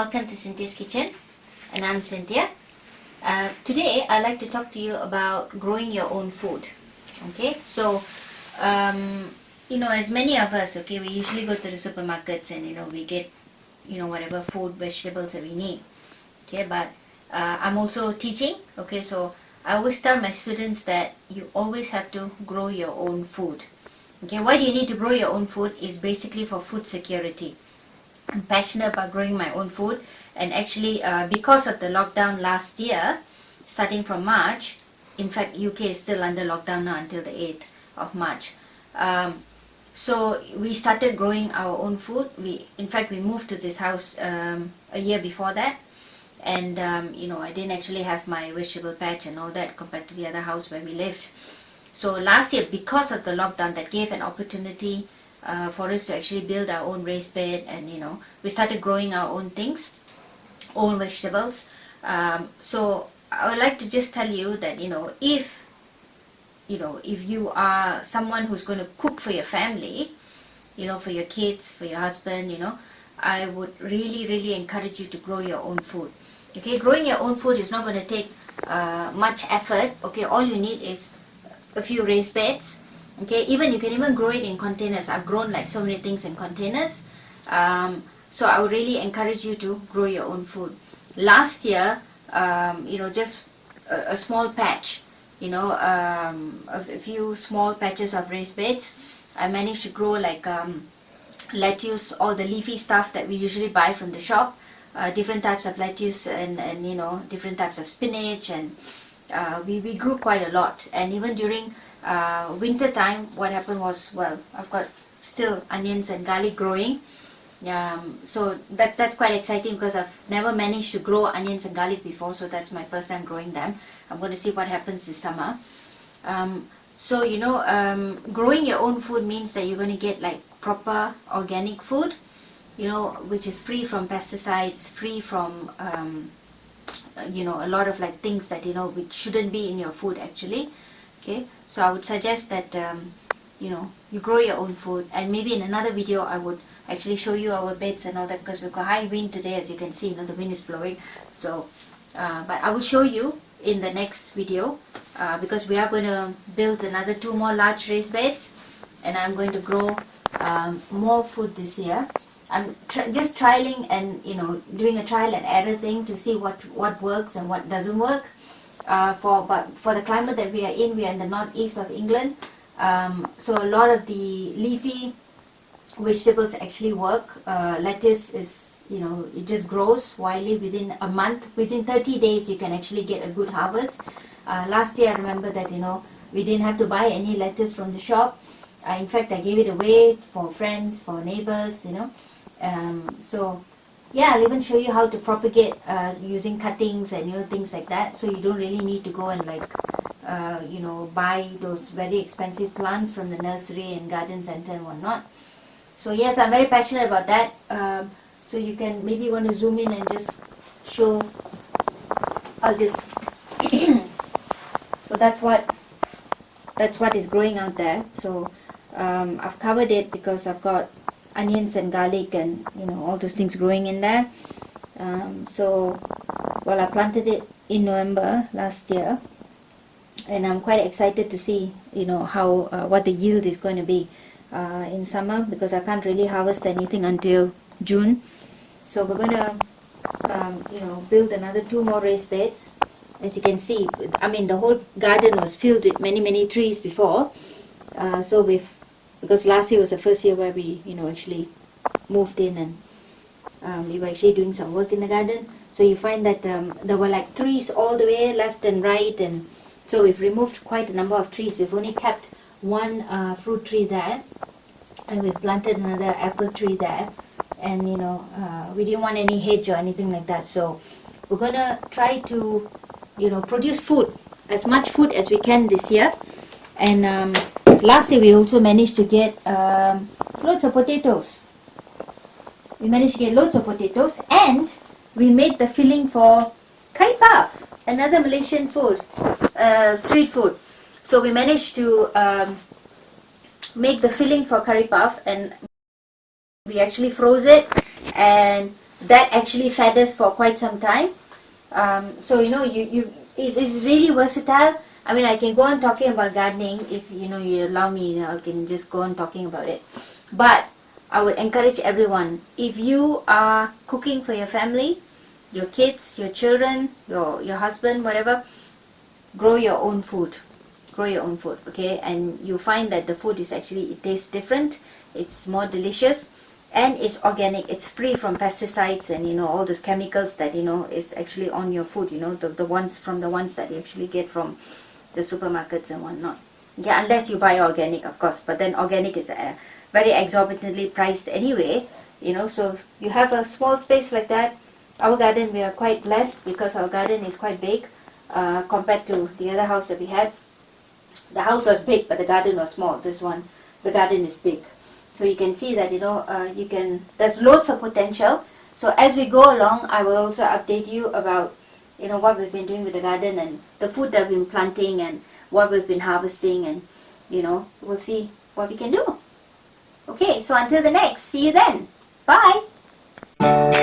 welcome to Cynthia's Kitchen, and I'm Cynthia. Today I'd like to talk to you about growing your own food. Okay, so as many of us, we usually go to the supermarkets and we get whatever food, vegetables that we need. Okay, but I'm also teaching. Okay, so I always tell my students that you always have to grow your own food. Okay, why do you need to grow your own food? Is basically for food security. I'm passionate about growing my own food, and actually because of the lockdown last year, starting from March, in fact UK is still under lockdown now until the 8th of March. So we started growing our own food. In fact we moved to this house a year before that, and I didn't actually have my vegetable patch and all that compared to the other house where we lived. So last year, because of the lockdown, that gave an opportunity for us to actually build our own raised bed, and we started growing our own things, own vegetables. So I would like to just tell you that if you are someone who's going to cook for your family, for your kids, for your husband, I would really encourage you to grow your own food. Okay, growing your own food is not going to take much effort. Okay, all you need is a few raised beds. Okay, you can even grow it in containers. I've grown like so many things in containers. So I would really encourage you to grow your own food. Last year, just a small patch, a few small patches of raised beds, I managed to grow like lettuce, all the leafy stuff that we usually buy from the shop, different types of lettuce, and different types of spinach, and we grew quite a lot. And even during winter time, what happened was, well, I've got still onions and garlic growing. So that's quite exciting because I've never managed to grow onions and garlic before, so that's my first time growing them. I'm going to see what happens this summer. So growing your own food means that you're going to get like proper organic food, which is free from pesticides, free from a lot of like things that which shouldn't be in your food actually. Okay, so I would suggest that you grow your own food, and maybe in another video I would actually show you our beds and all that, because we've got high wind today, as you can see. The wind is blowing. So but I will show you in the next video, because we are going to build another 2 more large raised beds, and I'm going to grow more food this year. I'm just trialing and doing a trial and error thing to see what works and what doesn't work. But for the climate that we are in the northeast of England, so a lot of the leafy vegetables actually work. Lettuce is it just grows wildly within a month. Within 30 days you can actually get a good harvest. Last year I remember that we didn't have to buy any lettuce from the shop. In fact I gave it away for friends, for neighbors, so yeah, I'll even show you how to propagate using cuttings and things like that, so you don't really need to go and like buy those very expensive plants from the nursery and garden center and whatnot. So yes, I'm very passionate about that. So you can maybe want to zoom in and just show. I'll just so that's what is growing out there. So I've covered it because I've got onions and garlic and all those things growing in there. So I planted it in November last year, and I'm quite excited to see how what the yield is going to be in summer, because I can't really harvest anything until June. So we're going to build another 2 more raised beds. As you can see, the whole garden was filled with many trees before. So because last year was the first year where we actually moved in, and we were actually doing some work in the garden. So you find that there were like trees all the way left and right, and so we've removed quite a number of trees. We've only kept 1 fruit tree there, and we've planted another apple tree there, and we didn't want any hedge or anything like that. So we're gonna try to produce food, as much food as we can this year. And last year we also managed to get loads of potatoes. We managed to get loads of potatoes, and we made the filling for curry puff, another Malaysian food, street food. So we managed to make the filling for curry puff, and we actually froze it, and that actually fed us for quite some time. So it's really versatile. I mean, I can go on talking about gardening if you allow me. I can just go on talking about it. But I would encourage everyone, if you are cooking for your family, your kids, your children, your husband, whatever, grow your own food. Grow your own food, okay? And you find that the food is actually, it tastes different, it's more delicious, and it's organic. It's free from pesticides and all those chemicals that is actually on your food. The ones that you actually get from the supermarkets and whatnot. Yeah, unless you buy organic, of course. But then organic is very exorbitantly priced anyway. So you have a small space like that. Our garden, we are quite blessed because our garden is quite big compared to the other house that we had. The house was big, but the garden was small. This one, the garden is big. So you can see that there's loads of potential. So as we go along, I will also update you about what we've been doing with the garden and the food that we've been planting and what we've been harvesting, and we'll see what we can do. Okay, so until the next, see you then. Bye.